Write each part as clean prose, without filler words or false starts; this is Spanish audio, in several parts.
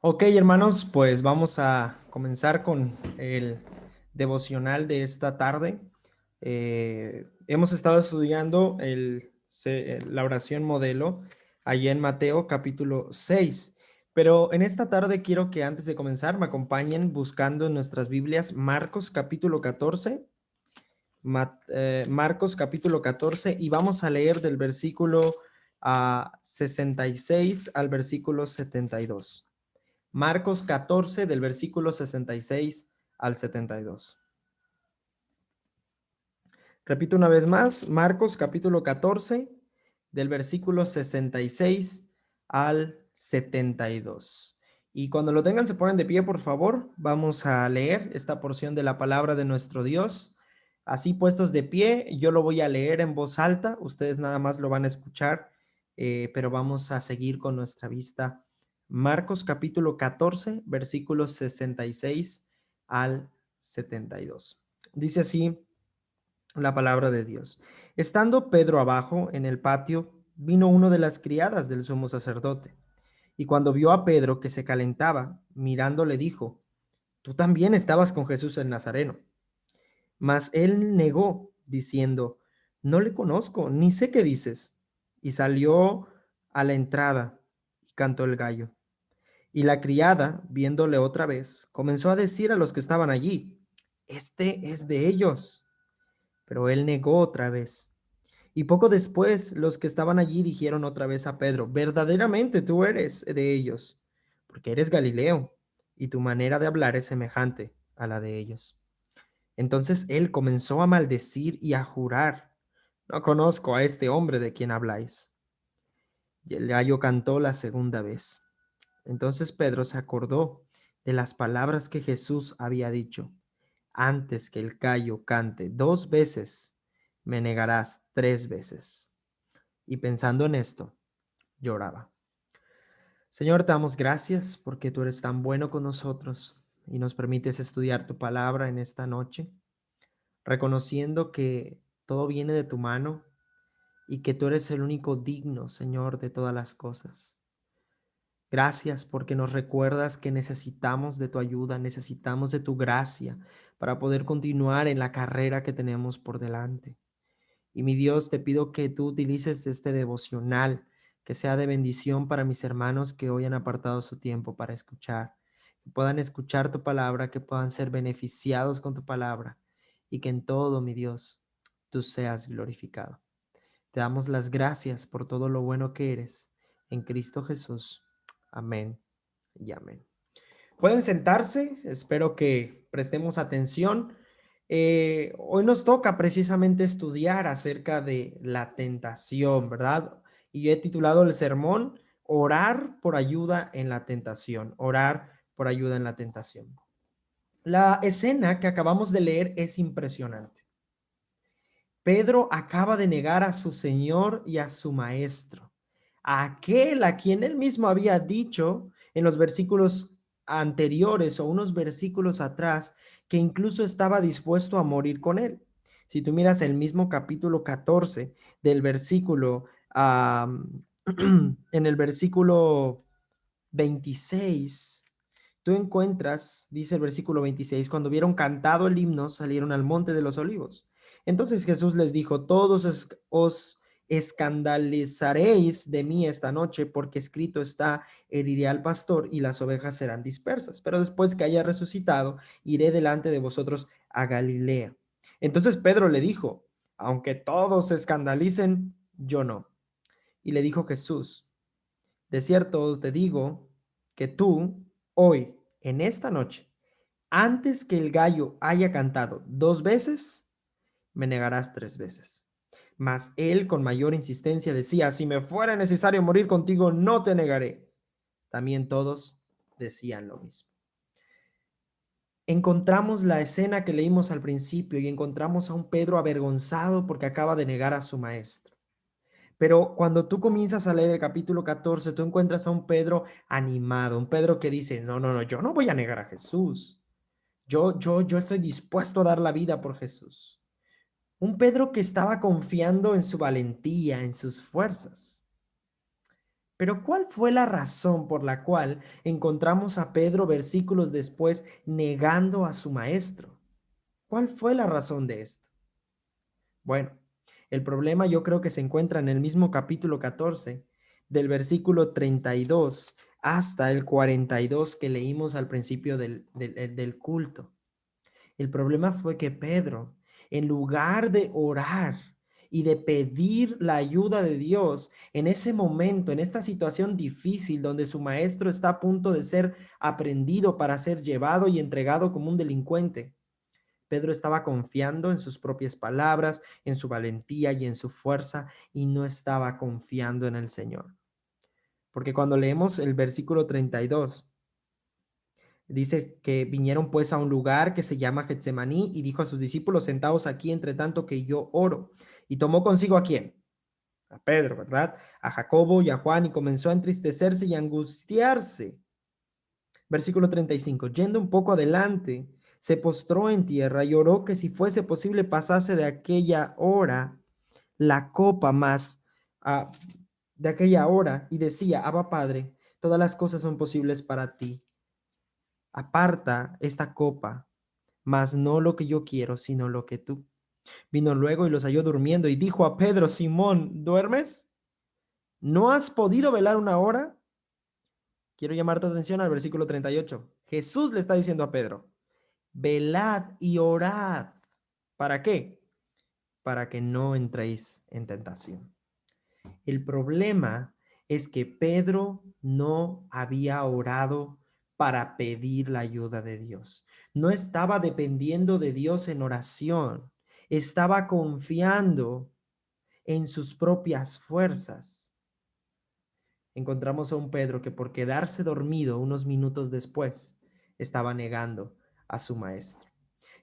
Ok, hermanos, pues vamos a comenzar con el devocional de esta tarde. Hemos estado estudiando la oración modelo allí en Mateo capítulo 6, pero en esta tarde quiero que antes de comenzar me acompañen buscando en nuestras Biblias Marcos capítulo 14, Marcos capítulo 14 y vamos a leer del versículo 66 al versículo 72. Marcos 14 del versículo 66 al 72. Repito una vez más, Marcos capítulo 14 del versículo 66 al 72. Y cuando lo tengan se ponen de pie, por favor. Vamos a leer esta porción de la palabra de nuestro Dios. Así puestos de pie, yo lo voy a leer en voz alta. Ustedes nada más lo van a escuchar, pero vamos a seguir con nuestra vista. Marcos capítulo 14, versículos 66 al 72. Dice así la palabra de Dios. Estando Pedro abajo en el patio, vino uno de las criadas del sumo sacerdote, y cuando vio a Pedro que se calentaba, mirando le dijo: Tú también estabas con Jesús el Nazareno. Mas él negó, diciendo: No le conozco, ni sé qué dices. Y salió a la entrada y cantó el gallo. Y la criada, viéndole otra vez, comenzó a decir a los que estaban allí: Este es de ellos. Pero él negó otra vez. Y poco después los que estaban allí dijeron otra vez a Pedro: Verdaderamente tú eres de ellos, porque eres Galileo, y tu manera de hablar es semejante a la de ellos. Entonces él comenzó a maldecir y a jurar: No conozco a este hombre de quien habláis. Y el gallo cantó la segunda vez. Entonces Pedro se acordó de las palabras que Jesús había dicho: Antes que el gallo cante 2 veces, me negarás 3 veces. Y pensando en esto, lloraba. Señor, te damos gracias porque tú eres tan bueno con nosotros y nos permites estudiar tu palabra en esta noche, reconociendo que todo viene de tu mano y que tú eres el único digno, Señor, de todas las cosas. Gracias porque nos recuerdas que necesitamos de tu ayuda, necesitamos de tu gracia para poder continuar en la carrera que tenemos por delante. Y mi Dios, te pido que tú utilices este devocional, que sea de bendición para mis hermanos que hoy han apartado su tiempo para escuchar, que puedan escuchar tu palabra, que puedan ser beneficiados con tu palabra y que en todo, mi Dios, tú seas glorificado. Te damos las gracias por todo lo bueno que eres. En Cristo Jesús. Amén y amén. Pueden sentarse, espero que prestemos atención. Hoy nos toca precisamente estudiar acerca de la tentación, ¿verdad? Y yo he titulado el sermón: Orar por ayuda en la tentación, orar por ayuda en la tentación. La escena que acabamos de leer es impresionante. Pedro acaba de negar a su Señor y a su Maestro, a aquel a quien él mismo había dicho en los versículos anteriores o unos versículos atrás que incluso estaba dispuesto a morir con él. Si tú miras el mismo capítulo 14 del versículo, en el versículo 26, tú encuentras, dice el versículo 26: cuando vieron cantado el himno, salieron al monte de los olivos. Entonces Jesús les dijo: Todos os escandalizaréis de mí esta noche, porque escrito está: heriré al pastor y las ovejas serán dispersas. Pero después que haya resucitado, iré delante de vosotros a Galilea. Entonces Pedro le dijo: Aunque todos se escandalicen, yo no. Y le dijo Jesús: De cierto os te digo que tú, hoy, en esta noche, antes que el gallo haya cantado 2 veces, me negarás 3 veces. Mas él con mayor insistencia decía: Si me fuera necesario morir contigo, no te negaré. También todos decían lo mismo. Encontramos la escena que leímos al principio y encontramos a un Pedro avergonzado porque acaba de negar a su maestro. Pero cuando tú comienzas a leer el capítulo 14, tú encuentras a un Pedro animado, un Pedro que dice: No, no, no, yo no voy a negar a Jesús. Yo estoy dispuesto a dar la vida por Jesús. Un Pedro que estaba confiando en su valentía, en sus fuerzas. Pero ¿cuál fue la razón por la cual encontramos a Pedro versículos después negando a su maestro? ¿Cuál fue la razón de esto? Bueno, el problema yo creo que se encuentra en el mismo capítulo 14, del versículo 32 hasta el 42 que leímos al principio del culto. El problema fue que Pedro, en lugar de orar y de pedir la ayuda de Dios en ese momento, en esta situación difícil donde su maestro está a punto de ser aprendido para ser llevado y entregado como un delincuente, Pedro estaba confiando en sus propias palabras, en su valentía y en su fuerza, y no estaba confiando en el Señor. Porque cuando leemos el versículo 32, dice que vinieron pues a un lugar que se llama Getsemaní y dijo a sus discípulos, sentaos aquí entre tanto que yo oro. Y tomó consigo a quién? A Pedro, ¿verdad? A Jacobo y a Juan, y comenzó a entristecerse y a angustiarse. Versículo 35. Yendo un poco adelante, se postró en tierra y oró que si fuese posible pasase de aquella hora la copa más de aquella hora, y decía, Abba Padre, todas las cosas son posibles para ti. Aparta esta copa, mas no lo que yo quiero, sino lo que tú. Vino luego y los halló durmiendo y dijo a Pedro, Simón, ¿duermes? ¿No has podido velar una hora? Quiero llamar tu atención al versículo 38. Jesús le está diciendo a Pedro, velad y orad. ¿Para qué? Para que no entréis en tentación. El problema es que Pedro no había orado para pedir la ayuda de Dios. No estaba dependiendo de Dios en oración. Estaba confiando en sus propias fuerzas. Encontramos a un Pedro que por quedarse dormido unos minutos después estaba negando a su maestro.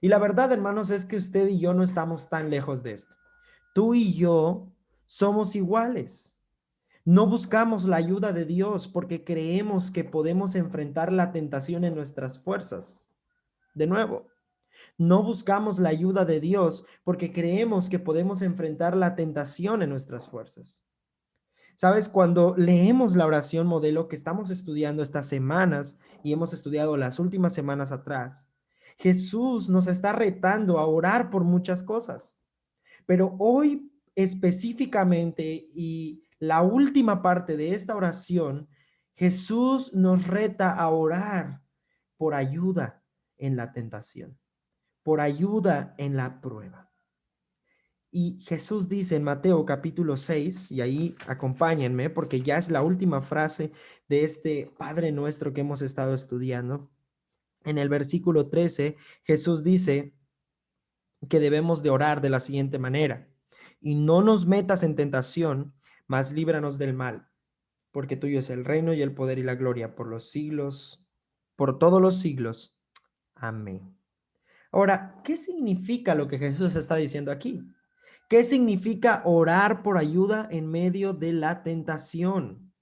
Y la verdad, hermanos, es que usted y yo no estamos tan lejos de esto. Tú y yo somos iguales. No buscamos la ayuda de Dios porque creemos que podemos enfrentar la tentación en nuestras fuerzas. De nuevo, no buscamos la ayuda de Dios porque creemos que podemos enfrentar la tentación en nuestras fuerzas. Sabes, cuando leemos la oración modelo que estamos estudiando estas semanas y hemos estudiado las últimas semanas atrás, Jesús nos está retando a orar por muchas cosas. Pero hoy específicamente y la última parte de esta oración, Jesús nos reta a orar por ayuda en la tentación, por ayuda en la prueba. Y Jesús dice en Mateo capítulo 6, y ahí acompáñenme porque ya es la última frase de este Padre Nuestro que hemos estado estudiando. En el versículo 13, Jesús dice que debemos de orar de la siguiente manera: y no nos metas en tentación, mas líbranos del mal, porque tuyo es el reino y el poder y la gloria por los siglos, por todos los siglos. Amén. Ahora, ¿qué significa lo que Jesús está diciendo aquí? ¿Qué significa orar por ayuda en medio de la tentación?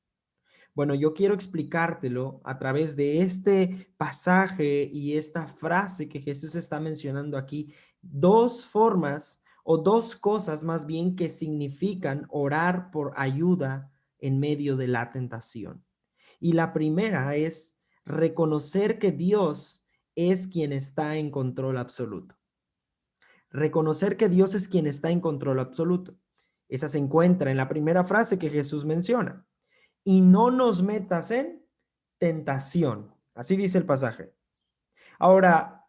Bueno, yo quiero explicártelo a través de este pasaje y esta frase que Jesús está mencionando aquí. Dos formas o dos cosas más bien que significan orar por ayuda en medio de la tentación. Y la primera es reconocer que Dios es quien está en control absoluto. Reconocer que Dios es quien está en control absoluto. Esa se encuentra en la primera frase que Jesús menciona. Y no nos metas en tentación. Así dice el pasaje. Ahora,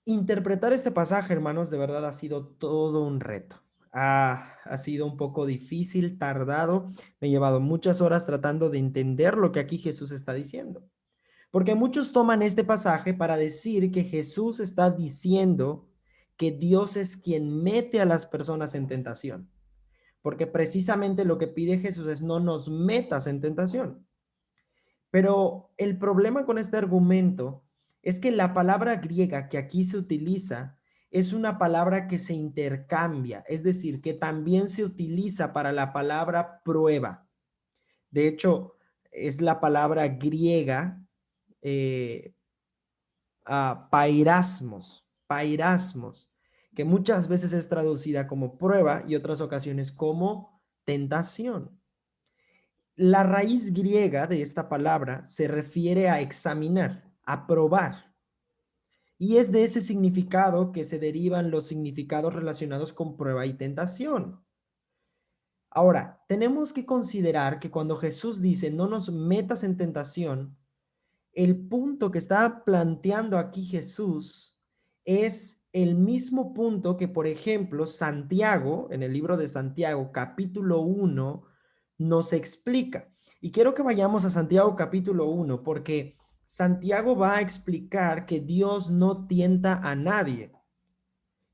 interpretar este pasaje, hermanos, de verdad ha sido todo un reto. Ha sido un poco difícil, tardado. Me he llevado muchas horas tratando de entender lo que aquí Jesús está diciendo. Porque muchos toman este pasaje para decir que Jesús está diciendo que Dios es quien mete a las personas en tentación. Porque precisamente lo que pide Jesús es no nos metas en tentación. Pero el problema con este argumento es que la palabra griega que aquí se utiliza es una palabra que se intercambia, es decir, que también se utiliza para la palabra prueba. De hecho, es la palabra griega eh, pairasmos, que muchas veces es traducida como prueba y otras ocasiones como tentación. La raíz griega de esta palabra se refiere a examinar, a probar. Y es de ese significado que se derivan los significados relacionados con prueba y tentación. Ahora, tenemos que considerar que cuando Jesús dice no nos metas en tentación, el punto que está planteando aquí Jesús es el mismo punto que, por ejemplo, Santiago, en el libro de Santiago, capítulo 1, nos explica. Y quiero que vayamos a Santiago capítulo 1, porque Santiago va a explicar que Dios no tienta a nadie.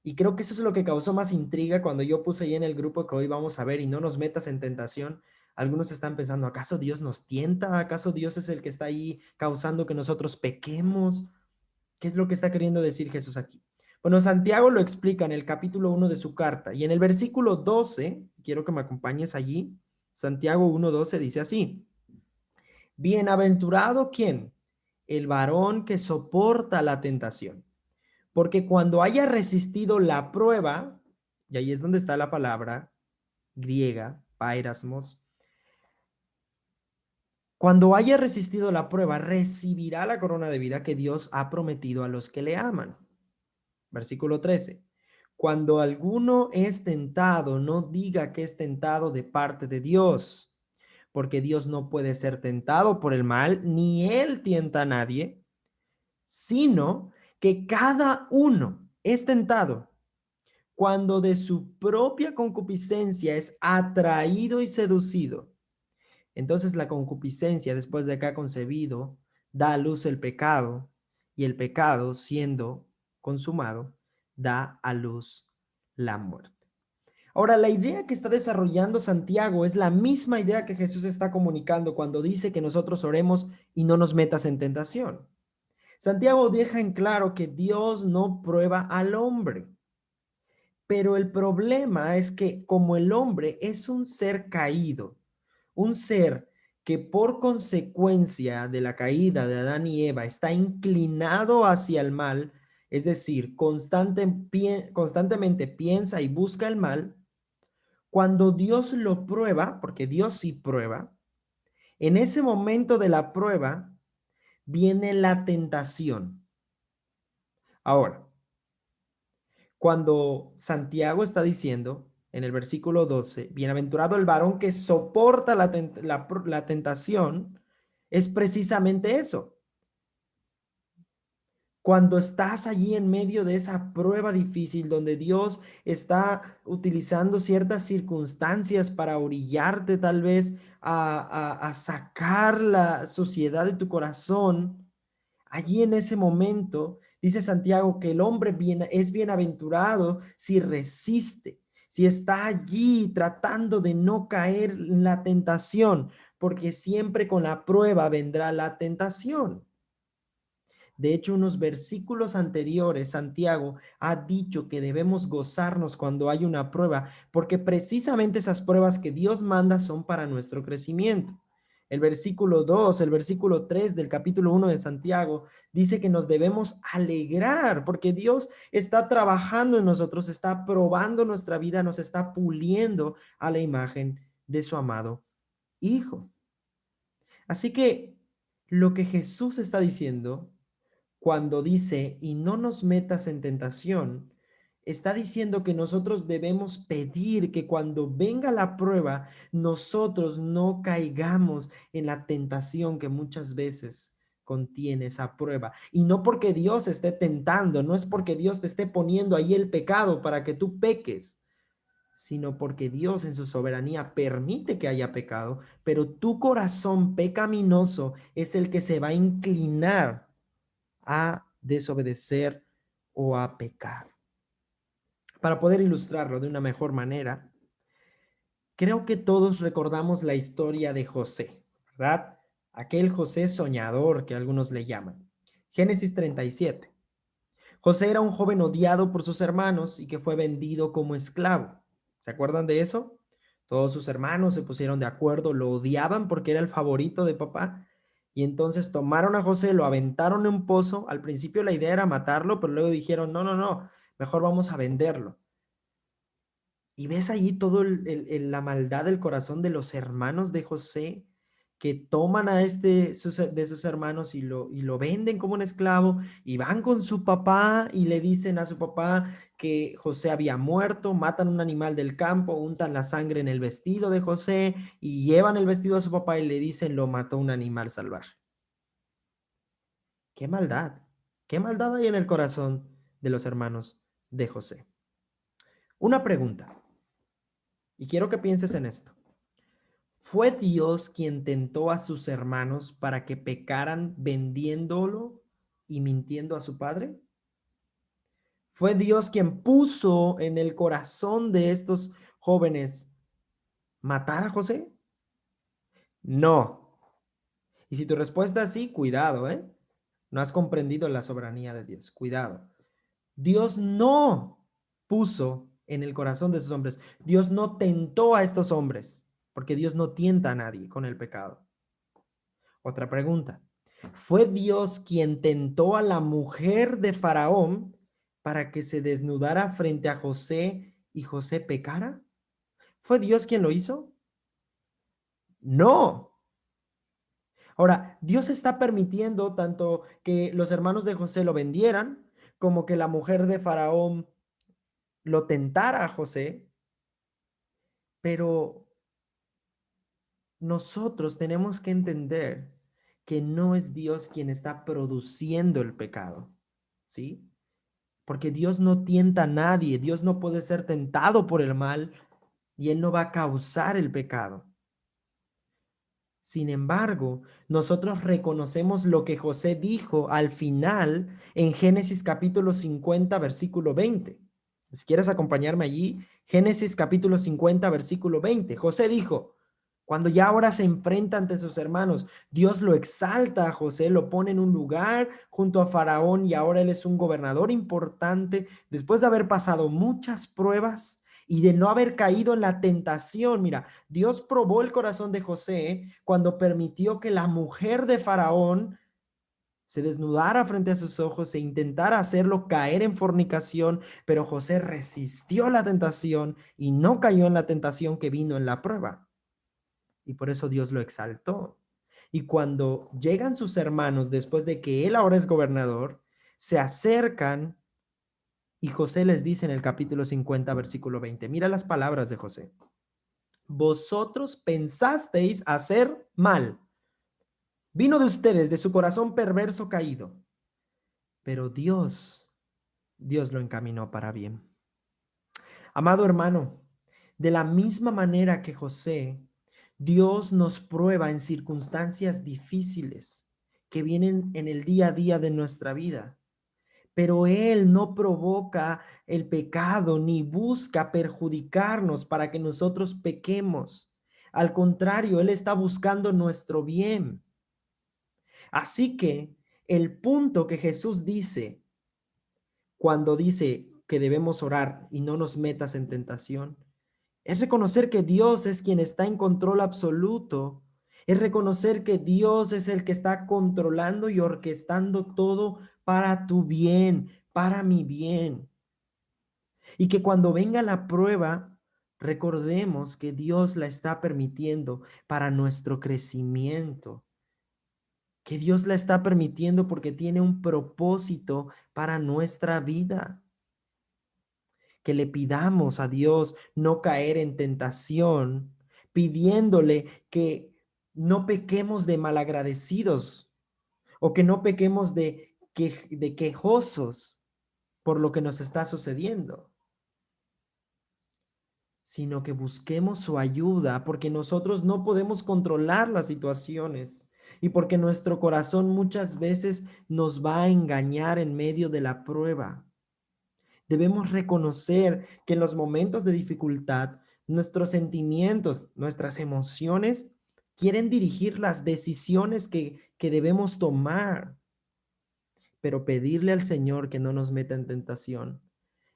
Y creo que eso es lo que causó más intriga cuando yo puse ahí en el grupo que hoy vamos a ver y no nos metas en tentación. Algunos están pensando, ¿acaso Dios nos tienta? ¿Acaso Dios es el que está ahí causando que nosotros pequemos? ¿Qué es lo que está queriendo decir Jesús aquí? Bueno, Santiago lo explica en el capítulo 1 de su carta y en el versículo 12, quiero que me acompañes allí, Santiago 1:12 dice así, bienaventurado quién, el varón que soporta la tentación, porque cuando haya resistido la prueba, y ahí es donde está la palabra griega, pairasmos, cuando haya resistido la prueba, recibirá la corona de vida que Dios ha prometido a los que le aman. Versículo 13. Cuando alguno es tentado, no diga que es tentado de parte de Dios, porque Dios no puede ser tentado por el mal, ni él tienta a nadie, sino que cada uno es tentado cuando de su propia concupiscencia es atraído y seducido. Entonces la concupiscencia, después de que ha concebido, da a luz el pecado, y el pecado, siendo consumado, da a luz la muerte. Ahora, la idea que está desarrollando Santiago es la misma idea que Jesús está comunicando cuando dice que nosotros oremos y no nos metas en tentación. Santiago deja en claro que Dios no prueba al hombre. Pero el problema es que como el hombre es un ser caído, un ser que por consecuencia de la caída de Adán y Eva está inclinado hacia el mal, es decir, constantemente piensa y busca el mal, cuando Dios lo prueba, porque Dios sí prueba, en ese momento de la prueba viene la tentación. Ahora, cuando Santiago está diciendo en el versículo 12, bienaventurado el varón que soporta la tentación, es precisamente eso. Cuando estás allí en medio de esa prueba difícil donde Dios está utilizando ciertas circunstancias para orillarte tal vez a sacar la suciedad de tu corazón, allí en ese momento, dice Santiago que el hombre es bienaventurado si resiste, si está allí tratando de no caer en la tentación, porque siempre con la prueba vendrá la tentación. De hecho, unos versículos anteriores, Santiago ha dicho que debemos gozarnos cuando hay una prueba, porque precisamente esas pruebas que Dios manda son para nuestro crecimiento. El versículo 2, el versículo 3 del capítulo 1 de Santiago dice que nos debemos alegrar porque Dios está trabajando en nosotros, está probando nuestra vida, nos está puliendo a la imagen de su amado Hijo. Así que lo que Jesús está diciendo cuando dice, y no nos metas en tentación, está diciendo que nosotros debemos pedir que cuando venga la prueba, nosotros no caigamos en la tentación que muchas veces contiene esa prueba. Y no porque Dios esté tentando, no es porque Dios te esté poniendo ahí el pecado para que tú peques, sino porque Dios en su soberanía permite que haya pecado, pero tu corazón pecaminoso es el que se va a inclinar a desobedecer o a pecar. Para poder ilustrarlo de una mejor manera, creo que todos recordamos la historia de José, ¿verdad? Aquel José soñador que algunos le llaman. Génesis 37. José era un joven odiado por sus hermanos y que fue vendido como esclavo. ¿Se acuerdan de eso? Todos sus hermanos se pusieron de acuerdo, lo odiaban porque era el favorito de papá. Y entonces tomaron a José, lo aventaron en un pozo. Al principio la idea era matarlo, pero luego dijeron, no, no, no, mejor vamos a venderlo. Y ves allí todo la maldad del corazón de los hermanos de José, que toman a de sus hermanos y lo venden como un esclavo, y van con su papá y le dicen a su papá que José había muerto, matan un animal del campo, untan la sangre en el vestido de José y llevan el vestido a su papá y le dicen lo mató un animal salvaje. Qué maldad hay en el corazón de los hermanos de José. Una pregunta, y quiero que pienses en esto. ¿Fue Dios quien tentó a sus hermanos para que pecaran vendiéndolo y mintiendo a su padre? ¿Fue Dios quien puso en el corazón de estos jóvenes matar a José? No. Y si tu respuesta es sí, cuidado, ¿eh? No has comprendido la soberanía de Dios. Cuidado. Dios no puso en el corazón de esos hombres. Dios no tentó a estos hombres, porque Dios no tienta a nadie con el pecado. Otra pregunta. ¿Fue Dios quien tentó a la mujer de Faraón para que se desnudara frente a José y José pecara? ¿Fue Dios quien lo hizo? No. Ahora, Dios está permitiendo tanto que los hermanos de José lo vendieran, como que la mujer de Faraón lo tentara a José, pero nosotros tenemos que entender que no es Dios quien está produciendo el pecado, ¿sí? Porque Dios no tienta a nadie, Dios no puede ser tentado por el mal y Él no va a causar el pecado. Sin embargo, nosotros reconocemos lo que José dijo al final en Génesis capítulo 50, versículo 20. Si quieres acompañarme allí, Génesis capítulo 50, versículo 20. José dijo, cuando ya ahora se enfrenta ante sus hermanos, Dios lo exalta a José, lo pone en un lugar junto a Faraón y ahora él es un gobernador importante después de haber pasado muchas pruebas y de no haber caído en la tentación. Mira, Dios probó el corazón de José cuando permitió que la mujer de Faraón se desnudara frente a sus ojos e intentara hacerlo caer en fornicación, pero José resistió la tentación y no cayó en la tentación que vino en la prueba. Y por eso Dios lo exaltó. Y cuando llegan sus hermanos, después de que él ahora es gobernador, se acercan y José les dice en el capítulo 50, versículo 20, mira las palabras de José. Vosotros pensasteis hacer mal. Vino de ustedes, de su corazón perverso caído. Pero Dios lo encaminó para bien. Amado hermano, de la misma manera que José, Dios nos prueba en circunstancias difíciles que vienen en el día a día de nuestra vida. Pero Él no provoca el pecado ni busca perjudicarnos para que nosotros pequemos. Al contrario, Él está buscando nuestro bien. Así que el punto que Jesús dice cuando dice que debemos orar y no nos metas en tentación, es reconocer que Dios es quien está en control absoluto. Es reconocer que Dios es el que está controlando y orquestando todo para tu bien, para mi bien. Y que cuando venga la prueba, recordemos que Dios la está permitiendo para nuestro crecimiento. Que Dios la está permitiendo porque tiene un propósito para nuestra vida. Que le pidamos a Dios no caer en tentación, pidiéndole que no pequemos de malagradecidos o que no pequemos de quejosos por lo que nos está sucediendo, sino que busquemos su ayuda porque nosotros no podemos controlar las situaciones y porque nuestro corazón muchas veces nos va a engañar en medio de la prueba. Debemos reconocer que en los momentos de dificultad, nuestros sentimientos, nuestras emociones quieren dirigir las decisiones que debemos tomar, pero pedirle al Señor que no nos meta en tentación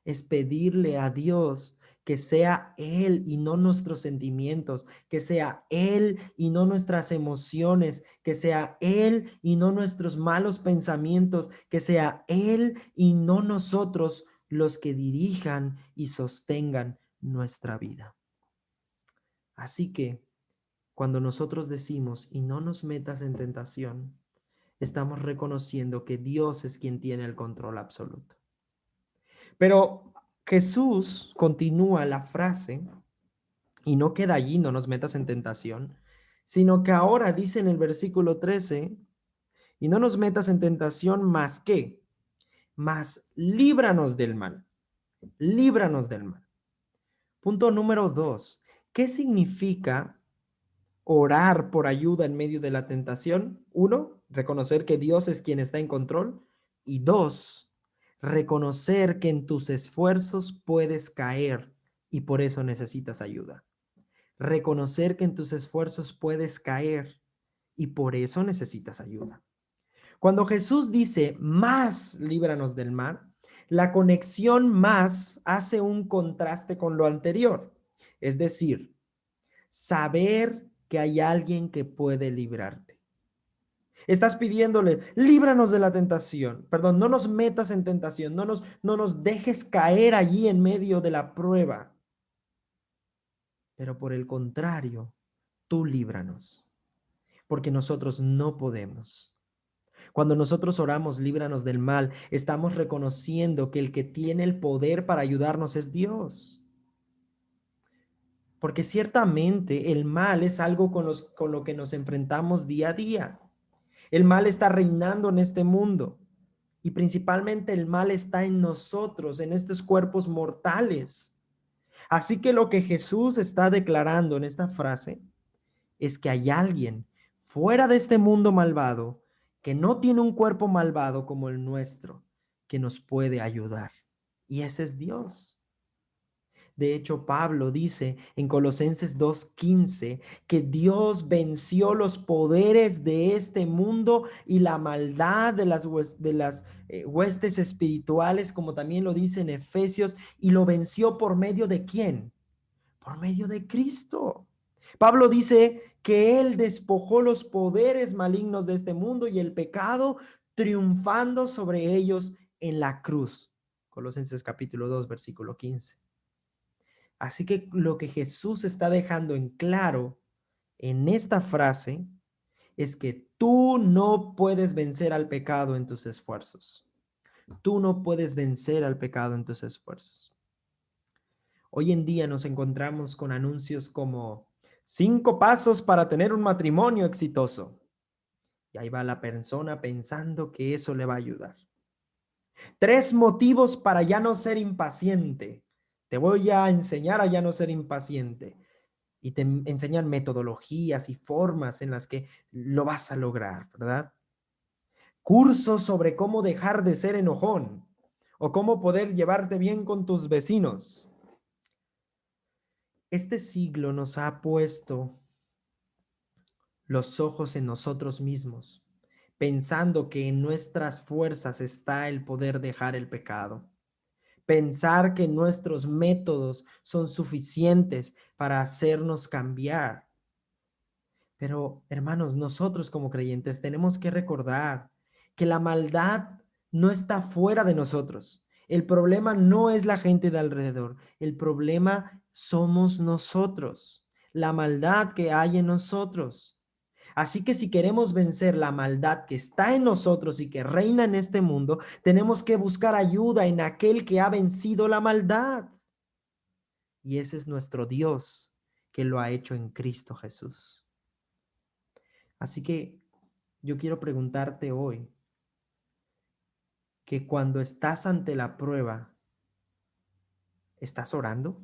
es pedirle a Dios que sea Él y no nuestros sentimientos, que sea Él y no nuestras emociones, que sea Él y no nuestros malos pensamientos, que sea Él y no nosotros los que dirijan y sostengan nuestra vida. Así que cuando nosotros decimos, y no nos metas en tentación, estamos reconociendo que Dios es quien tiene el control absoluto. Pero Jesús continúa la frase y no queda allí, no nos metas en tentación, sino que ahora dice en el versículo 13, y no nos metas en tentación más que, más líbranos del mal, líbranos del mal. Punto número 2, ¿qué significa orar por ayuda en medio de la tentación? Uno, reconocer que Dios es quien está en control. Y dos, reconocer que en tus esfuerzos puedes caer y por eso necesitas ayuda. Reconocer que en tus esfuerzos puedes caer y por eso necesitas ayuda. Cuando Jesús dice, más líbranos del mal, la conexión más hace un contraste con lo anterior. Es decir, saber que hay alguien que puede librarte. Estás pidiéndole, líbranos de la tentación. Perdón, no nos metas en tentación, no nos dejes caer allí en medio de la prueba. Pero por el contrario, tú líbranos, porque nosotros no podemos. Cuando nosotros oramos, líbranos del mal, estamos reconociendo que el que tiene el poder para ayudarnos es Dios. Porque ciertamente el mal es algo con lo que nos enfrentamos día a día. El mal está reinando en este mundo y principalmente el mal está en nosotros, en estos cuerpos mortales. Así que lo que Jesús está declarando en esta frase es que hay alguien fuera de este mundo malvado que no tiene un cuerpo malvado como el nuestro, que nos puede ayudar. Y ese es Dios. De hecho, Pablo dice en Colosenses 2:15 que Dios venció los poderes de este mundo y la maldad de las huestes espirituales, como también lo dice en Efesios, y lo venció por medio de ¿quién? Por medio de Cristo. Pablo dice que él despojó los poderes malignos de este mundo y el pecado, triunfando sobre ellos en la cruz. Colosenses capítulo 2, versículo 15. Así que lo que Jesús está dejando en claro en esta frase es que tú no puedes vencer al pecado en tus esfuerzos. Tú no puedes vencer al pecado en tus esfuerzos. Hoy en día nos encontramos con anuncios como 5 pasos para tener un matrimonio exitoso. Y ahí va la persona pensando que eso le va a ayudar. 3 motivos para ya no ser impaciente. Te voy a enseñar a ya no ser impaciente. Y te enseñan metodologías y formas en las que lo vas a lograr, ¿verdad? Cursos sobre cómo dejar de ser enojón o cómo poder llevarte bien con tus vecinos. Este siglo nos ha puesto los ojos en nosotros mismos, pensando que en nuestras fuerzas está el poder dejar el pecado. Pensar que nuestros métodos son suficientes para hacernos cambiar. Pero, hermanos, nosotros como creyentes tenemos que recordar que la maldad no está fuera de nosotros. El problema no es la gente de alrededor. El problema somos nosotros, la maldad que hay en nosotros. Así que si queremos vencer la maldad que está en nosotros y que reina en este mundo, tenemos que buscar ayuda en aquel que ha vencido la maldad. Y ese es nuestro Dios, que lo ha hecho en Cristo Jesús. Así que yo quiero preguntarte hoy que cuando estás ante la prueba, ¿estás orando?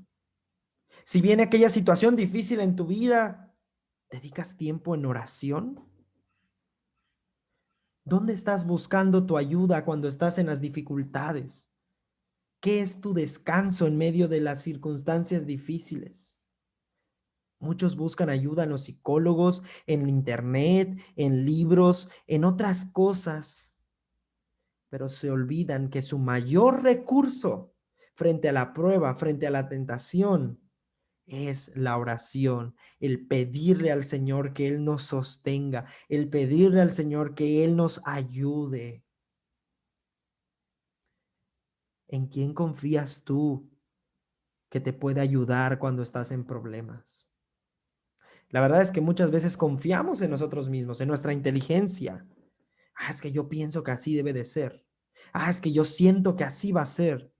Si viene aquella situación difícil en tu vida, ¿dedicas tiempo en oración? ¿Dónde estás buscando tu ayuda cuando estás en las dificultades? ¿Qué es tu descanso en medio de las circunstancias difíciles? Muchos buscan ayuda en los psicólogos, en internet, en libros, en otras cosas, pero se olvidan que su mayor recurso frente a la prueba, frente a la tentación, es la oración, el pedirle al Señor que Él nos sostenga, el pedirle al Señor que Él nos ayude. ¿En quién confías tú? que te puede ayudar cuando estás en problemas. La verdad es que muchas veces confiamos en nosotros mismos, en nuestra inteligencia. Es que yo pienso que así debe de ser. Es que yo siento que así va a ser.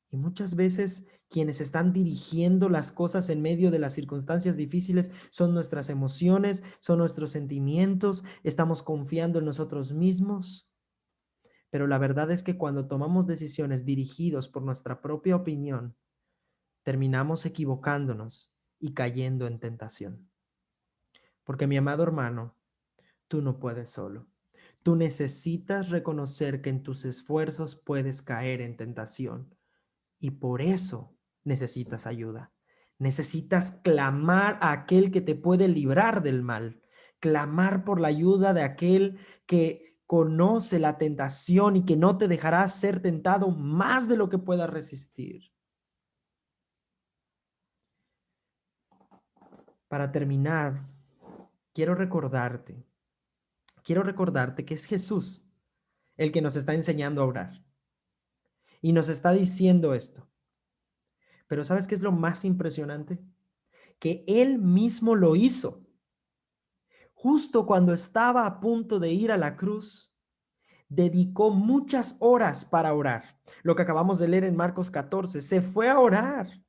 Y muchas veces quienes están dirigiendo las cosas en medio de las circunstancias difíciles son nuestras emociones, son nuestros sentimientos, estamos confiando en nosotros mismos. Pero la verdad es que cuando tomamos decisiones dirigidos por nuestra propia opinión, terminamos equivocándonos y cayendo en tentación. Porque mi amado hermano, tú no puedes solo. Tú necesitas reconocer que en tus esfuerzos puedes caer en tentación y por eso necesitas ayuda. Necesitas clamar a aquel que te puede librar del mal, clamar por la ayuda de aquel que conoce la tentación y que no te dejará ser tentado más de lo que puedas resistir. Para terminar, quiero recordarte, quiero recordarte que es Jesús el que nos está enseñando a orar y nos está diciendo esto. Pero ¿sabes qué es lo más impresionante? Que Él mismo lo hizo. Justo cuando estaba a punto de ir a la cruz, dedicó muchas horas para orar. Lo que acabamos de leer en Marcos 14, se fue a orar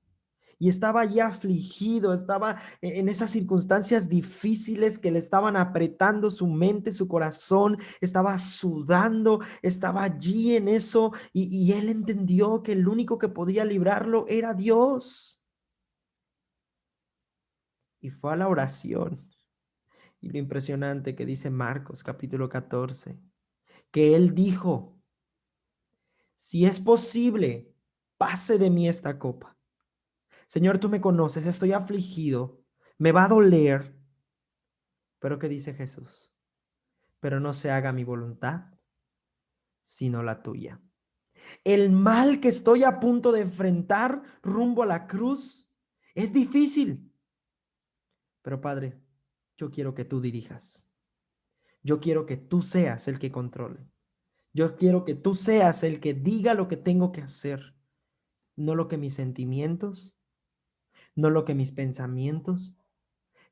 y estaba ya afligido, estaba en esas circunstancias difíciles que le estaban apretando su mente, su corazón, estaba sudando, estaba allí en eso y él entendió que el único que podía librarlo era Dios. Y fue a la oración. Y lo impresionante que dice Marcos capítulo 14, que él dijo, si es posible, pase de mí esta copa. Señor, tú me conoces, estoy afligido, me va a doler. Pero ¿qué dice Jesús? Pero no se haga mi voluntad, sino la tuya. El mal que estoy a punto de enfrentar rumbo a la cruz es difícil. Pero Padre, yo quiero que tú dirijas. Yo quiero que tú seas el que controle. Yo quiero que tú seas el que diga lo que tengo que hacer, no lo que mis sentimientos, no lo que mis pensamientos,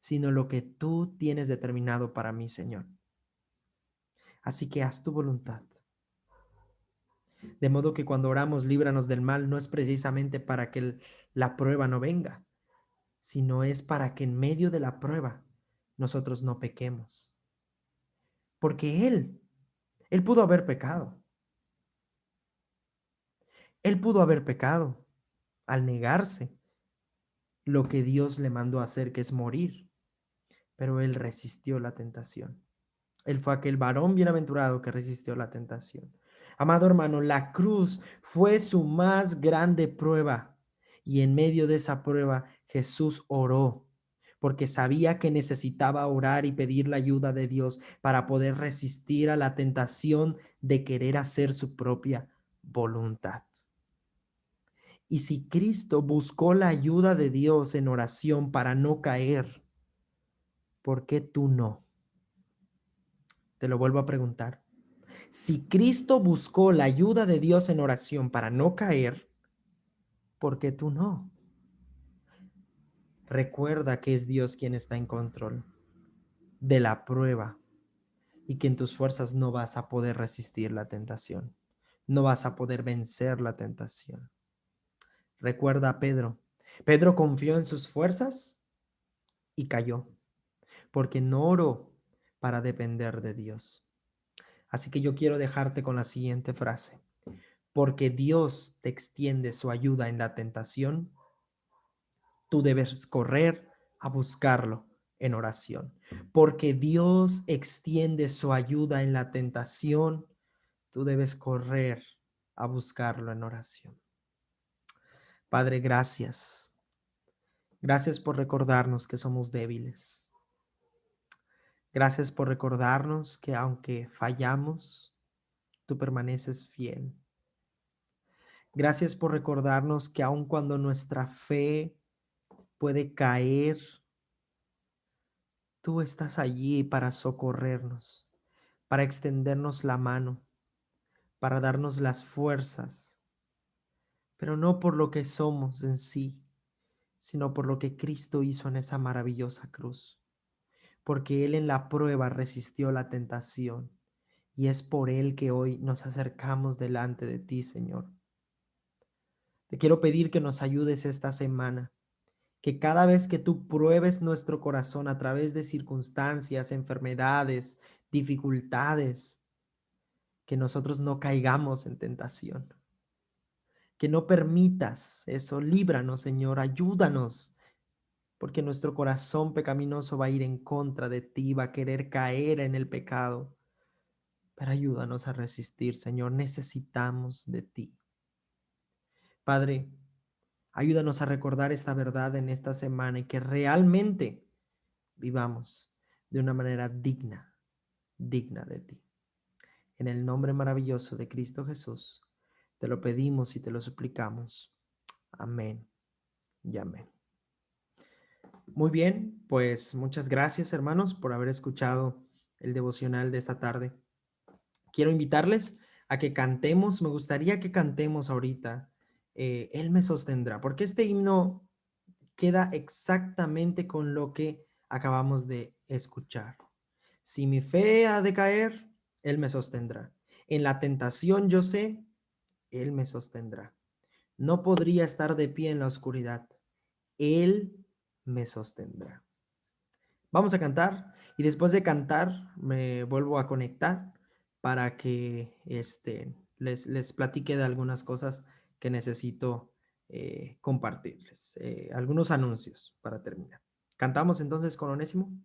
sino lo que tú tienes determinado para mí, Señor. Así que haz tu voluntad. De modo que cuando oramos, líbranos del mal, no es precisamente para que la prueba no venga, sino es para que en medio de la prueba nosotros no pequemos. Porque Él pudo haber pecado. Él pudo haber pecado al negarse lo que Dios le mandó a hacer, que es morir. Pero Él resistió la tentación. Él fue aquel varón bienaventurado que resistió la tentación. Amado hermano, la cruz fue su más grande prueba. Y en medio de esa prueba, Jesús oró, porque sabía que necesitaba orar y pedir la ayuda de Dios para poder resistir a la tentación de querer hacer su propia voluntad. Y si Cristo buscó la ayuda de Dios en oración para no caer, ¿por qué tú no? Te lo vuelvo a preguntar. Si Cristo buscó la ayuda de Dios en oración para no caer, ¿por qué tú no? Recuerda que es Dios quien está en control de la prueba y que en tus fuerzas no vas a poder resistir la tentación. No vas a poder vencer la tentación. Recuerda a Pedro. Pedro confió en sus fuerzas y cayó, porque no oró para depender de Dios. Así que yo quiero dejarte con la siguiente frase. Porque Dios te extiende su ayuda en la tentación, tú debes correr a buscarlo en oración. Porque Dios extiende su ayuda en la tentación, tú debes correr a buscarlo en oración. Padre, gracias. Gracias por recordarnos que somos débiles. Gracias por recordarnos que aunque fallamos, tú permaneces fiel. Gracias por recordarnos que aun cuando nuestra fe puede caer, tú estás allí para socorrernos, para extendernos la mano, para darnos las fuerzas, pero no por lo que somos en sí, sino por lo que Cristo hizo en esa maravillosa cruz, porque Él en la prueba resistió la tentación y es por Él que hoy nos acercamos delante de ti, Señor. Te quiero pedir que nos ayudes esta semana, que cada vez que tú pruebes nuestro corazón a través de circunstancias, enfermedades, dificultades, que nosotros no caigamos en tentación, que no permitas eso, líbranos, Señor, ayúdanos, porque nuestro corazón pecaminoso va a ir en contra de ti, va a querer caer en el pecado, pero ayúdanos a resistir, Señor, necesitamos de ti. Padre, ayúdanos a recordar esta verdad en esta semana y que realmente vivamos de una manera digna, digna de ti. En el nombre maravilloso de Cristo Jesús, te lo pedimos y te lo suplicamos. Amén y amén. Muy bien, pues muchas gracias hermanos por haber escuchado el devocional de esta tarde. Quiero invitarles a que cantemos, me gustaría que cantemos ahorita, Él me sostendrá, porque este himno queda exactamente con lo que acabamos de escuchar. Si mi fe ha de caer, Él me sostendrá. En la tentación yo sé, Él me sostendrá. No podría estar de pie en la oscuridad. Él me sostendrá. Vamos a cantar y después de cantar me vuelvo a conectar para que les platique de algunas cosas que necesito compartirles. Algunos anuncios para terminar. ¿Cantamos entonces con Onésimo?